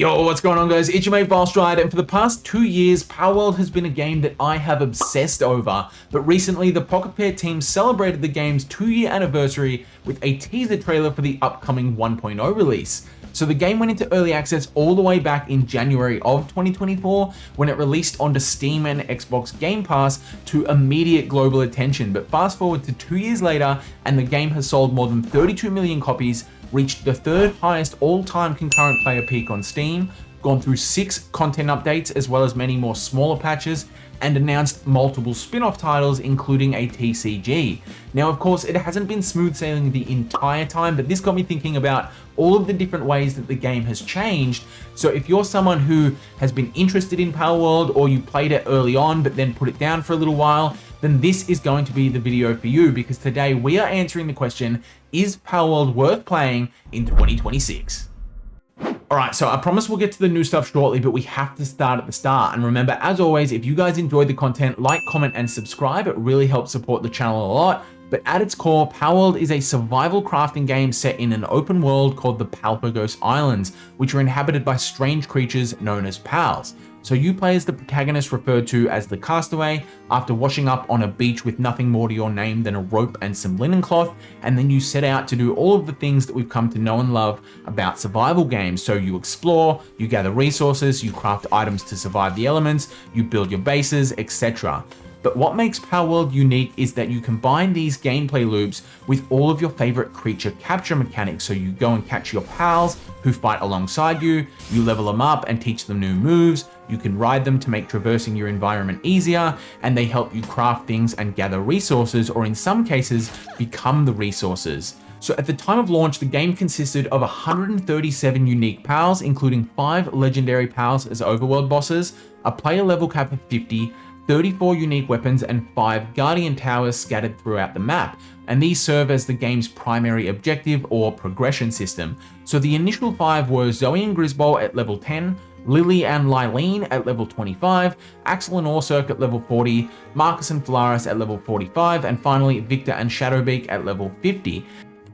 Yo, what's going on guys? It's your mate Valstride, and for the past 2 years, Palworld has been a game that I have obsessed over. But recently, the Pocket Pair team celebrated the game's 2-year anniversary with a teaser trailer for the upcoming 1.0 release. So the game went into early access all the way back in January of 2024 when it released onto Steam and Xbox Game Pass to immediate global attention. But fast forward to 2 years later, and the game has sold more than 32 million copies, reached the third highest all-time concurrent player peak on Steam, gone through 6 content updates as well as many more smaller patches, and announced multiple spin-off titles including a TCG. Now of course it hasn't been smooth sailing the entire time, but this got me thinking about all of the different ways that the game has changed. So if you're someone who has been interested in Palworld, or you played it early on but then put it down for a little while, then this is going to be the video for you, because today we are answering the question, is Palworld worth playing in 2026? Alright, so I promise we'll get to the new stuff shortly, but we have to start at the start. And remember, as always, if you guys enjoyed the content, like, comment, and subscribe. It really helps support the channel a lot. But at its core, Palworld is a survival crafting game set in an open world called the Palpagos Islands, which are inhabited by strange creatures known as pals. So you play as the protagonist referred to as the castaway after washing up on a beach with nothing more to your name than a rope and some linen cloth, and then you set out to do all of the things that we've come to know and love about survival games. So you explore, you gather resources, you craft items to survive the elements, you build your bases, etc. But what makes Palworld unique is that you combine these gameplay loops with all of your favorite creature capture mechanics. So you go and catch your pals who fight alongside you, you level them up and teach them new moves, you can ride them to make traversing your environment easier, and they help you craft things and gather resources, or in some cases, become the resources. So at the time of launch, the game consisted of 137 unique pals, including 5 legendary pals as overworld bosses, a player level cap of 50, 34 unique weapons, and 5 guardian towers scattered throughout the map. And these serve as the game's primary objective or progression system. So the initial 5 were Zoe and Grisbold at level 10, Lily and Lylene at level 25, Axel and Orsurk at level 40, Marcus and Phalaris at level 45, and finally Victor and Shadowbeak at level 50.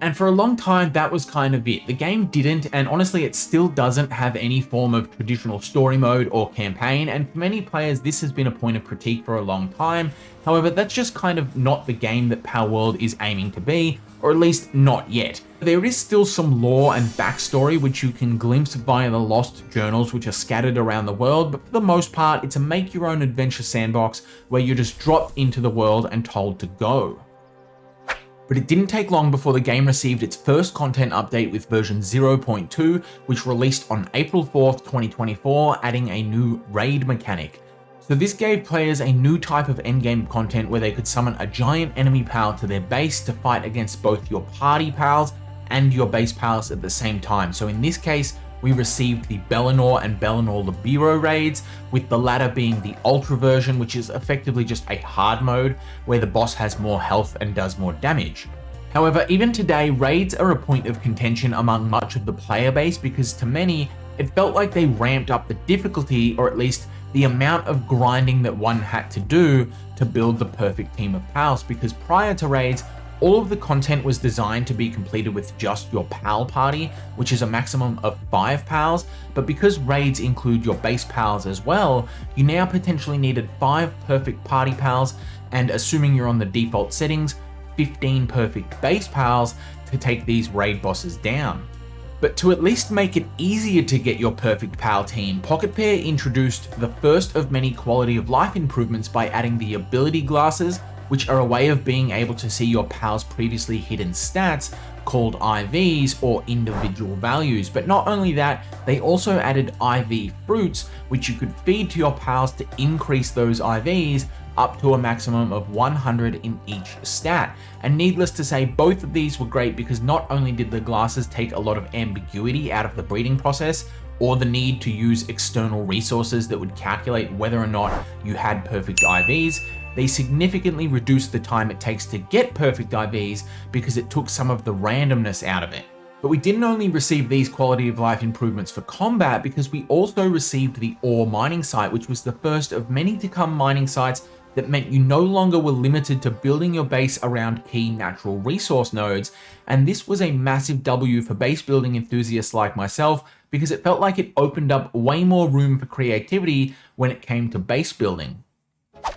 And for a long time, that was kind of it. The game didn't, and honestly, it still doesn't have any form of traditional story mode or campaign, and for many players, this has been a point of critique for a long time. However, that's just kind of not the game that Palworld is aiming to be, or at least not yet. There is still some lore and backstory which you can glimpse via the lost journals which are scattered around the world, but for the most part, it's a make-your-own adventure sandbox where you're just dropped into the world and told to go. But it didn't take long before the game received its first content update with version 0.2, which released on April 4th, 2024, adding a new raid mechanic. So this gave players a new type of endgame content where they could summon a giant enemy pal to their base to fight against both your party pals and your base pals at the same time. So in this case, we received the Bellinor and Bellinor Libero raids, with the latter being the Ultra version, which is effectively just a hard mode where the boss has more health and does more damage. However, even today, raids are a point of contention among much of the player base, because to many, it felt like they ramped up the difficulty, or at least the amount of grinding that one had to do to build the perfect team of pals, because prior to raids, all of the content was designed to be completed with just your pal party, which is a maximum of 5 pals, but because raids include your base pals as well, you now potentially needed 5 perfect party pals, and assuming you're on the default settings, 15 perfect base pals to take these raid bosses down. But to at least make it easier to get your perfect pal team, Pocket Pair introduced the first of many quality of life improvements by adding the ability glasses, which are a way of being able to see your pal's previously hidden stats, called IVs, or individual values. But not only that, they also added IV fruits, which you could feed to your pals to increase those IVs up to a maximum of 100 in each stat. And needless to say, both of these were great because not only did the glasses take a lot of ambiguity out of the breeding process, or the need to use external resources that would calculate whether or not you had perfect IVs, they significantly reduced the time it takes to get perfect IVs because it took some of the randomness out of it. But we didn't only receive these quality of life improvements for combat, because we also received the ore mining site, which was the first of many to come mining sites that meant you no longer were limited to building your base around key natural resource nodes, and this was a massive W for base building enthusiasts like myself, because it felt like it opened up way more room for creativity when it came to base building.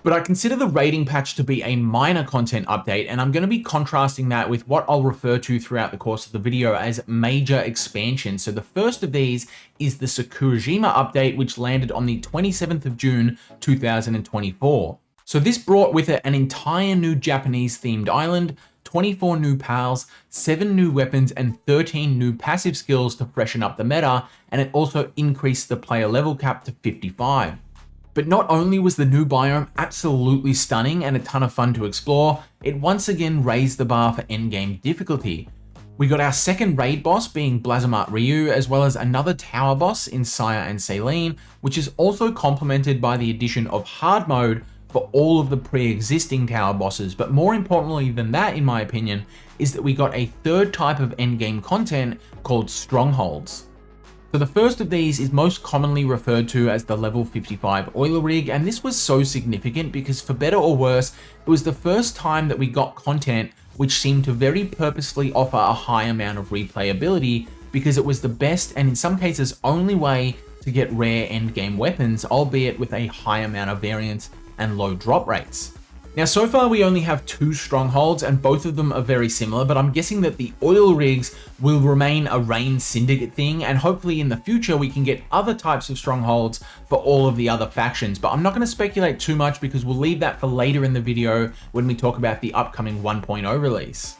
But I consider the raiding patch to be a minor content update, and I'm going to be contrasting that with what I'll refer to throughout the course of the video as major expansions. So the first of these is the Sakurajima update, which landed on the 27th of June, 2024. So this brought with it an entire new Japanese themed island, 24 new pals, 7 new weapons, and 13 new passive skills to freshen up the meta, and it also increased the player level cap to 55. But not only was the new biome absolutely stunning and a ton of fun to explore, it once again raised the bar for endgame difficulty. We got our second raid boss being Blazimat Ryu, as well as another tower boss in Saya and Saline, which is also complemented by the addition of hard mode for all of the pre-existing tower bosses. But more importantly than that, in my opinion, is that we got a third type of endgame content called strongholds. So the first of these is most commonly referred to as the level 55 oil rig, and this was so significant because for better or worse, it was the first time that we got content which seemed to very purposefully offer a high amount of replayability, because it was the best and in some cases only way to get rare endgame weapons, albeit with a high amount of variance and low drop rates. Now, so far we only have 2 strongholds and both of them are very similar, but I'm guessing that the oil rigs will remain a Reign Syndicate thing, and hopefully in the future we can get other types of strongholds for all of the other factions. But I'm not going to speculate too much because we'll leave that for later in the video when we talk about the upcoming 1.0 release.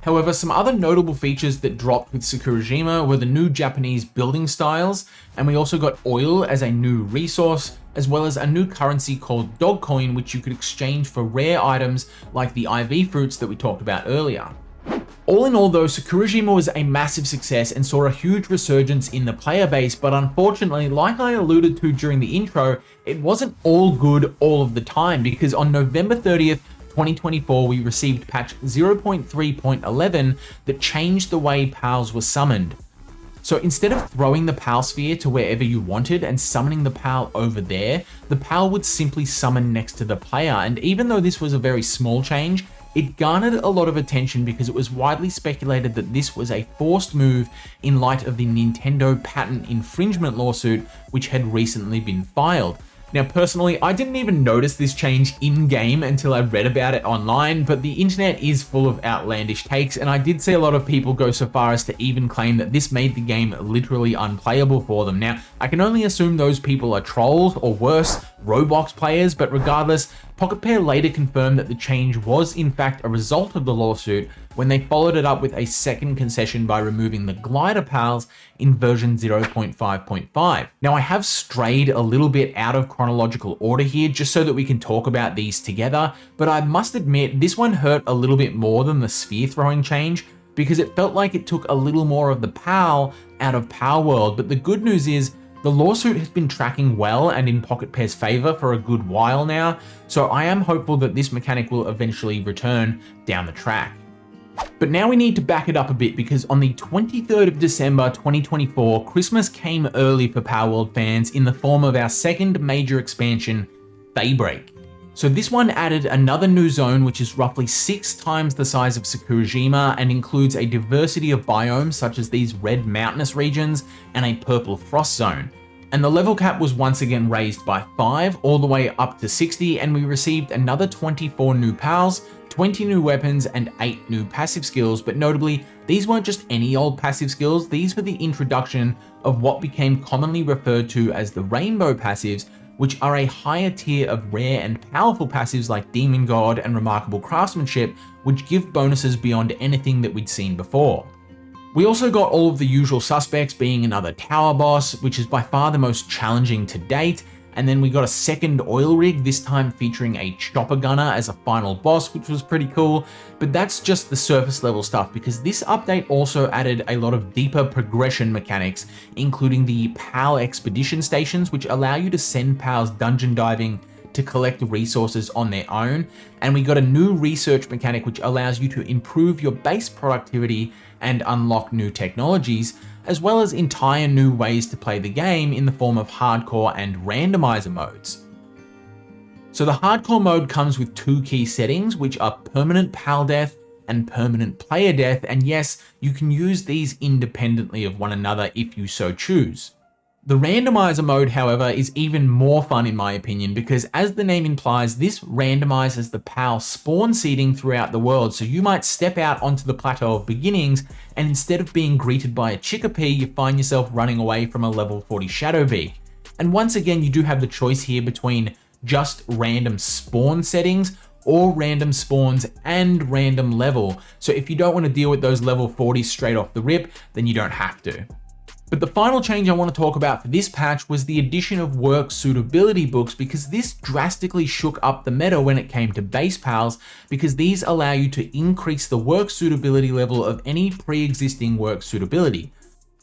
However, some other notable features that dropped with Sakurajima were the new Japanese building styles, and we also got oil as a new resource, as well as a new currency called Dogcoin, which you could exchange for rare items like the IV fruits that we talked about earlier. All in all though, Sakurajima was a massive success and saw a huge resurgence in the player base, but unfortunately, like I alluded to during the intro, it wasn't all good all of the time, because on November 30th, 2024, we received patch 0.3.11 that changed the way pals were summoned. So instead of throwing the pal sphere to wherever you wanted and summoning the pal over there, the pal would simply summon next to the player. And even though this was a very small change, it garnered a lot of attention because it was widely speculated that this was a forced move in light of the Nintendo patent infringement lawsuit, which had recently been filed. Now, personally, I didn't even notice this change in-game until I read about it online, but the internet is full of outlandish takes, and I did see a lot of people go so far as to even claim that this made the game literally unplayable for them. Now, I can only assume those people are trolls or worse, Roblox players, but regardless, Pocket Pair later confirmed that the change was in fact a result of the lawsuit when they followed it up with a second concession by removing the glider pals in version 0.5.5. Now, I have strayed a little bit out of chronological order here just so that we can talk about these together, but I must admit this one hurt a little bit more than the sphere throwing change because it felt like it took a little more of the PAL out of Palworld. But the good news is the lawsuit has been tracking well and in Pocket Pair's favor for a good while now, so I am hopeful that this mechanic will eventually return down the track. But now we need to back it up a bit, because on the 23rd of December 2024, Christmas came early for Palworld fans in the form of our second major expansion, Feybreak. So this one added another new zone which is roughly 6 times the size of Sakurajima and includes a diversity of biomes such as these red mountainous regions and a purple frost zone. And the level cap was once again raised by 5 all the way up to 60, and we received another 24 new pals, 20 new weapons, and 8 new passive skills. But notably, these weren't just any old passive skills, these were the introduction of what became commonly referred to as the rainbow passives, which are a higher tier of rare and powerful passives like Demon God and Remarkable Craftsmanship, which give bonuses beyond anything that we'd seen before. We also got all of the usual suspects, being another tower boss, which is by far the most challenging to date, and then we got a second oil rig, this time featuring a chopper gunner as a final boss, which was pretty cool. But that's just the surface level stuff, because this update also added a lot of deeper progression mechanics, including the PAL expedition stations, which allow you to send pals dungeon diving to collect resources on their own. And we got a new research mechanic which allows you to improve your base productivity and unlock new technologies, as well as entire new ways to play the game in the form of hardcore and randomizer modes. So the hardcore mode comes with 2 key settings, which are permanent pal death and permanent player death, and yes, you can use these independently of one another if you so choose. The randomizer mode, however, is even more fun in my opinion, because as the name implies, this randomizes the PAL spawn seeding throughout the world. So you might step out onto the plateau of beginnings, and instead of being greeted by a Chickapee, you find yourself running away from a level 40 Shadowbeak. And once again, you do have the choice here between just random spawn settings or random spawns and random level. So if you don't want to deal with those level 40s straight off the rip, then you don't have to. But the final change I want to talk about for this patch was the addition of work suitability books, because this drastically shook up the meta when it came to base pals, because these allow you to increase the work suitability level of any pre-existing work suitability.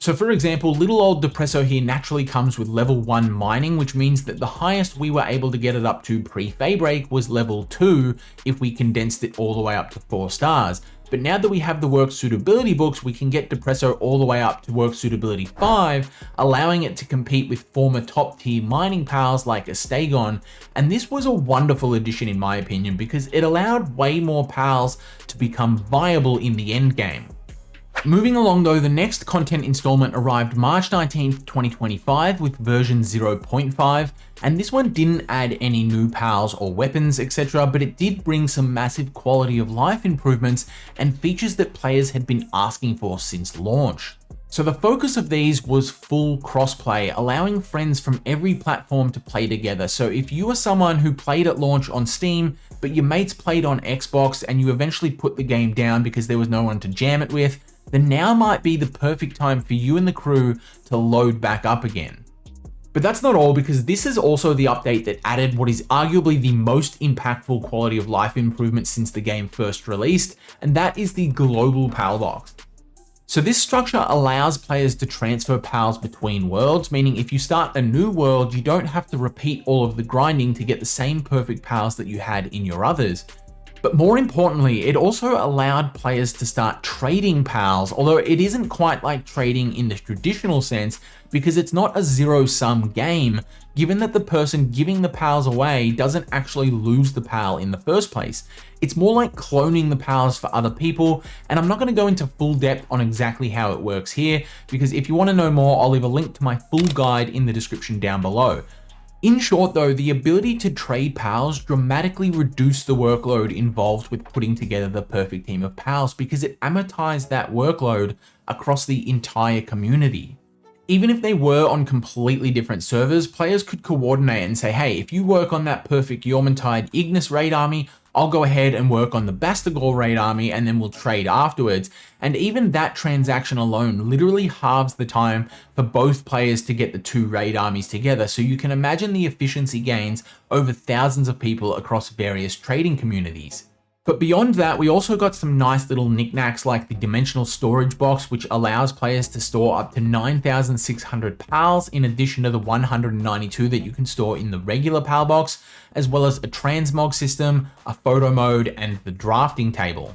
So for example, little old Depresso here naturally comes with level 1 mining, which means that the highest we were able to get it up to pre-Feybreak was level 2 if we condensed it all the way up to 4 stars. But now that we have the work suitability books, we can get Depresso all the way up to work suitability 5, allowing it to compete with former top tier mining pals like Astagon. And this was a wonderful addition in my opinion, because it allowed way more pals to become viable in the end game. Moving along though, the next content installment arrived March 19th, 2025 with version 0.5, and this one didn't add any new pals or weapons, etc., but it did bring some massive quality of life improvements and features that players had been asking for since launch. So the focus of these was full crossplay, allowing friends from every platform to play together. So if you are someone who played at launch on Steam, but your mates played on Xbox and you eventually put the game down because there was no one to jam it with, then now might be the perfect time for you and the crew to load back up again. But that's not all, because this is also the update that added what is arguably the most impactful quality of life improvement since the game first released, and that is the global PAL box. So this structure allows players to transfer pals between worlds, meaning if you start a new world, you don't have to repeat all of the grinding to get the same perfect pals that you had in your others. But more importantly, it also allowed players to start trading pals, although it isn't quite like trading in the traditional sense, because it's not a zero-sum game, given that the person giving the pals away doesn't actually lose the pal in the first place. It's more like cloning the pals for other people, and I'm not going to go into full depth on exactly how it works here, because if you want to know more, I'll leave a link to my full guide in the description down below. In short though, the ability to trade pals dramatically reduced the workload involved with putting together the perfect team of pals, because it amortized that workload across the entire community. Even if they were on completely different servers, players could coordinate and say, hey, if you work on that perfect Yormantide Ignis raid army, I'll go ahead and work on the Bastagor raid army, and then we'll trade afterwards. And even that transaction alone literally halves the time for both players to get the two raid armies together. So you can imagine the efficiency gains over thousands of people across various trading communities. But beyond that, we also got some nice little knickknacks like the dimensional storage box, which allows players to store up to 9,600 pals in addition to the 192 that you can store in the regular pal box, as well as a transmog system, a photo mode, and the drafting table.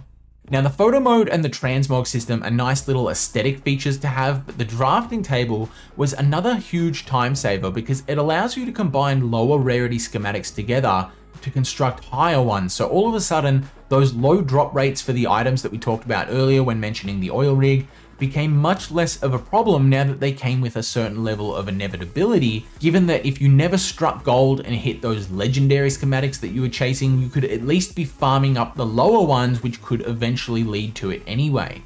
Now the photo mode and the transmog system are nice little aesthetic features to have, but the drafting table was another huge time saver, because it allows you to combine lower rarity schematics together to construct higher ones. So all of a sudden, those low drop rates for the items that we talked about earlier when mentioning the oil rig became much less of a problem now that they came with a certain level of inevitability, given that if you never struck gold and hit those legendary schematics that you were chasing, you could at least be farming up the lower ones, which could eventually lead to it anyway.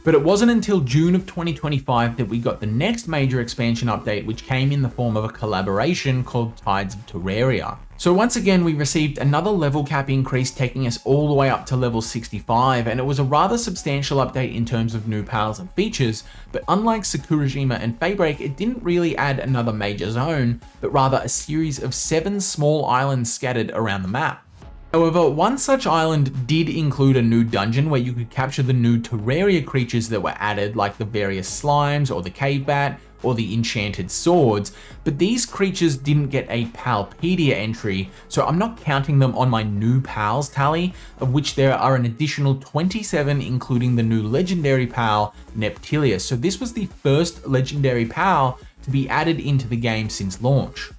But it wasn't until June of 2025 that we got the next major expansion update, which came in the form of a collaboration called Tides of Terraria. So once again, we received another level cap increase, taking us all the way up to level 65, and it was a rather substantial update in terms of new pals and features, but unlike Sakurajima and Feybreak, it didn't really add another major zone, but rather a series of 7 small islands scattered around the map. However, one such island did include a new dungeon where you could capture the new Terraria creatures that were added, like the various slimes or the cave bat or the enchanted swords, but these creatures didn't get a Palpedia entry, so I'm not counting them on my new pals tally, of which there are an additional 27, including the new legendary pal, Neptilius. So this was the first legendary pal to be added into the game since launch.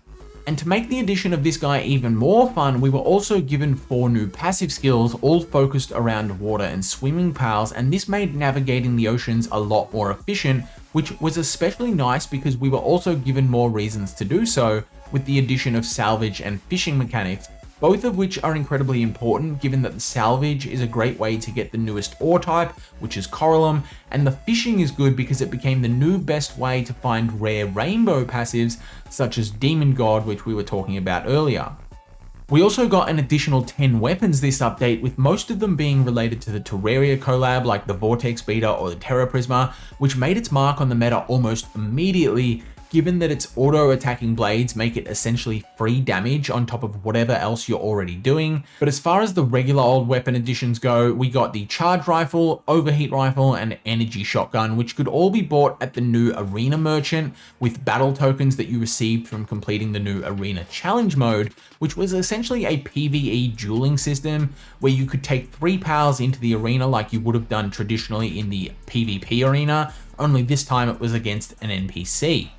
And to make the addition of this guy even more fun, we were also given 4 new passive skills, all focused around water and swimming pals, and this made navigating the oceans a lot more efficient, which was especially nice because we were also given more reasons to do so with the addition of salvage and fishing mechanics, both of which are incredibly important given that the salvage is a great way to get the newest ore type, which is coralum, and the fishing is good because it became the new best way to find rare rainbow passives such as Demon God, which we were talking about earlier. We also got an additional 10 weapons this update, with most of them being related to the Terraria collab like the Vortex Beater or the Terra Prisma, which made its mark on the meta almost immediately, given that its auto-attacking blades make it essentially free damage on top of whatever else you're already doing. But as far as the regular old weapon additions go, we got the charge rifle, overheat rifle, and energy shotgun, which could all be bought at the new arena merchant with battle tokens that you received from completing the new arena challenge mode, which was essentially a PvE dueling system where you could take 3 pals into the arena like you would have done traditionally in the PvP arena, only this time it was against an NPC.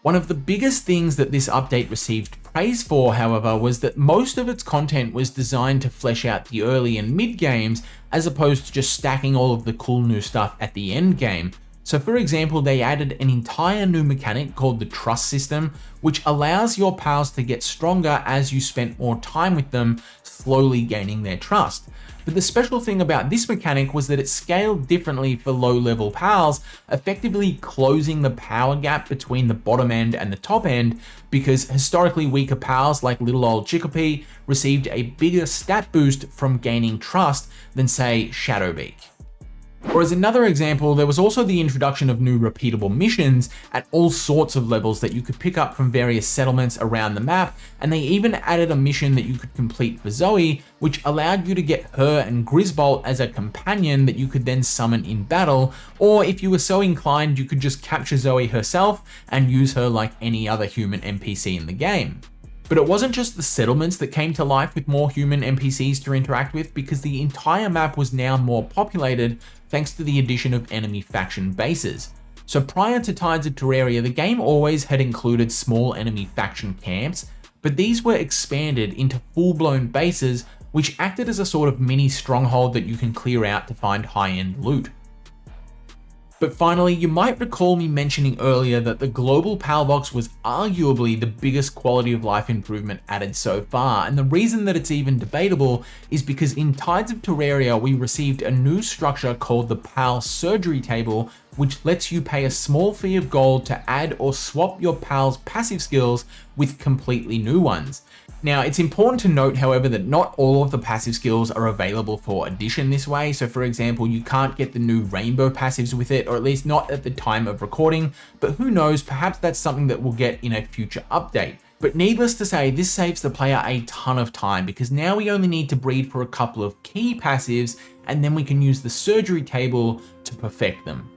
One of the biggest things that this update received praise for, however, was that most of its content was designed to flesh out the early and mid games, as opposed to just stacking all of the cool new stuff at the end game. So for example, they added an entire new mechanic called the trust system, which allows your pals to get stronger as you spent more time with them, slowly gaining their trust. But the special thing about this mechanic was that it scaled differently for low-level pals, effectively closing the power gap between the bottom end and the top end, because historically weaker pals like little old Chicopee received a bigger stat boost from gaining trust than, say, Shadowbeak. Or as another example, there was also the introduction of new repeatable missions at all sorts of levels that you could pick up from various settlements around the map, and they even added a mission that you could complete for Zoe, which allowed you to get her and Grisbolt as a companion that you could then summon in battle, or if you were so inclined, you could just capture Zoe herself and use her like any other human NPC in the game. But it wasn't just the settlements that came to life with more human NPCs to interact with, because the entire map was now more populated thanks to the addition of enemy faction bases. So prior to Tides of Terraria, the game always had included small enemy faction camps, but these were expanded into full-blown bases, which acted as a sort of mini stronghold that you can clear out to find high-end loot. But finally, you might recall me mentioning earlier that the global PAL box was arguably the biggest quality of life improvement added so far, and the reason that it's even debatable is because in Tides of Terraria we received a new structure called the PAL surgery table, which lets you pay a small fee of gold to add or swap your PAL's passive skills with completely new ones. Now, it's important to note, however, that not all of the passive skills are available for addition this way. So for example, you can't get the new rainbow passives with it, or at least not at the time of recording, but who knows, perhaps that's something that we'll get in a future update. But needless to say, this saves the player a ton of time, because now we only need to breed for a couple of key passives, and then we can use the surgery table to perfect them.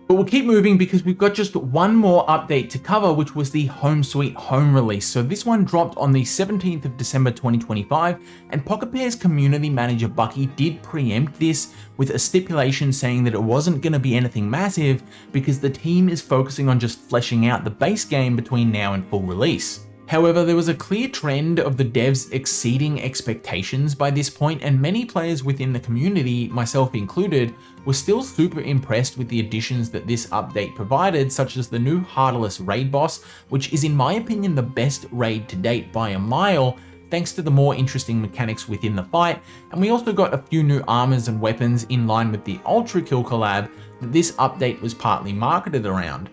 But we'll keep moving because we've got just one more update to cover, which was the Home Sweet Home release. So this one dropped on the 17th of December 2025, and Pocket Pair's community manager Bucky did preempt this with a stipulation saying that it wasn't going to be anything massive because the team is focusing on just fleshing out the base game between now and full release. However, there was a clear trend of the devs exceeding expectations by this point, and many players within the community, myself included, were still super impressed with the additions that this update provided, such as the new Heartless raid boss, which is in my opinion the best raid to date by a mile, thanks to the more interesting mechanics within the fight, and we also got a few new armors and weapons in line with the Ultra Kill collab that this update was partly marketed around.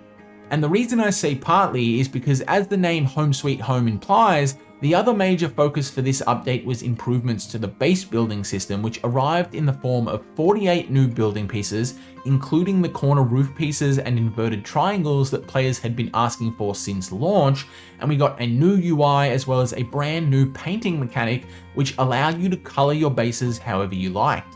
And the reason I say partly is because, as the name Home Sweet Home implies, the other major focus for this update was improvements to the base building system, which arrived in the form of 48 new building pieces, including the corner roof pieces and inverted triangles that players had been asking for since launch, and we got a new UI as well as a brand new painting mechanic, which allowed you to color your bases however you liked.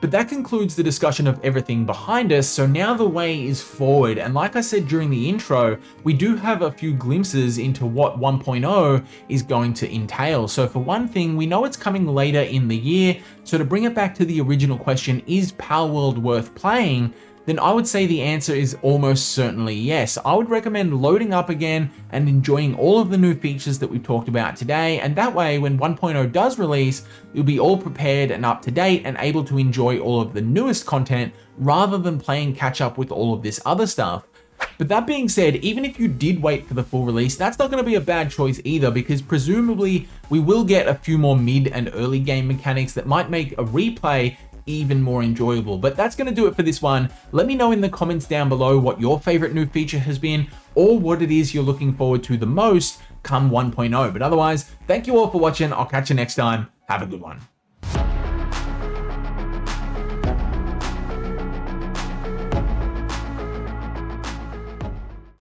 But that concludes the discussion of everything behind us, so now the way is forward, and like I said during the intro, we do have a few glimpses into what 1.0 is going to entail. So for one thing, we know it's coming later in the year, so to bring it back to the original question, is Palworld worth playing? then I would say the answer is almost certainly yes. I would recommend loading up again and enjoying all of the new features that we've talked about today, and that way when 1.0 does release, you'll be all prepared and up to date and able to enjoy all of the newest content rather than playing catch up with all of this other stuff. But that being said, even if you did wait for the full release, that's not going to be a bad choice either, because presumably we will get a few more mid and early game mechanics that might make a replay even more enjoyable. But that's going to do it for this one. Let me know in the comments down below what your favorite new feature has been, or what it is you're looking forward to the most come 1.0. But otherwise, thank you all for watching. I'll catch you next time. Have a good one.